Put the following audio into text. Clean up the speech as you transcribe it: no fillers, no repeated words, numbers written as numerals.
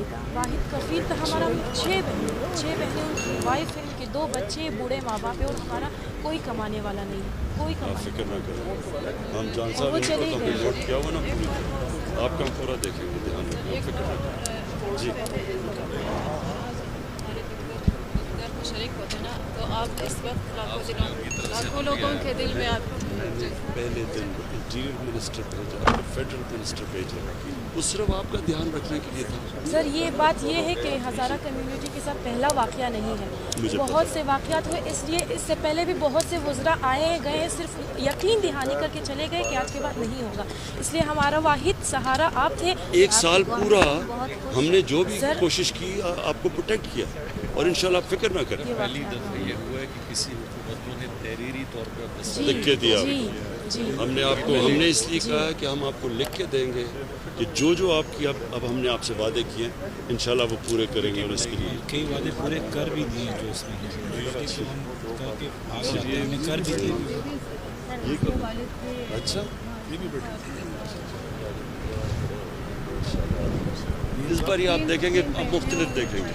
नहीं था। वाहिद कफील था हमारा, 6 बहनें उनकी वाइफ है, उनके 2 बच्चे, बूढ़े माँ बाप है, और हमारा कोई कमाने वाला नहीं है, कोई आप कमाने फिक्र ना करें, हम जान साहब वो इनको चले तो गए। हमने नोट किया हुआ ना पूरी तरह। आपका हम पूरा देखेंगे, ध्यान रखिए, फिक्र ना करें जी। को शरीक होते ना, तो आप इस वक्त लाखों लोगों के दिल में आप पहले दिन इंटीरियर मिनिस्टर भेजा, फेडरल मिनिस्टर भेजा, वो सिर्फ आपका ध्यान रखने के लिए था। सर ये बात ये है कि हज़ारा कम्युनिटी के साथ पहला वाक़या नहीं है, मुझे बहुत पता से वाक़यात हुए, इसलिए इससे पहले भी बहुत से वज़रा आए गए, सिर्फ यकीन दहानी करके चले गए कि आज के बाद नहीं होगा। इसलिए हमारा वाहिद सहारा आप थे। 1 साल पूरा हमने जो भी सर, कोशिश की आपको प्रोटेक्ट किया, और इंशाल्लाह आप फिक्र ना करें। पहली दफ़ा ये हुआ है कि किसी हुकूमतों ने तहरीरी तौर पर जी, लिख के दिया। जी, हमने इसलिए कहा कि हम आपको लिख के देंगे कि जो आपकी अब हमने आपसे वादे किए हैं इंशाल्लाह वो पूरे करेंगे, और इसके लिए कई वादे पूरे कर भी दिए जो इसमें हैं, जो हम कहा कि आगे जाते हैं, हमने कर भी दिए। अच्छा, इस बार आप देखेंगे, आप मुख्तलिफ देखेंगे।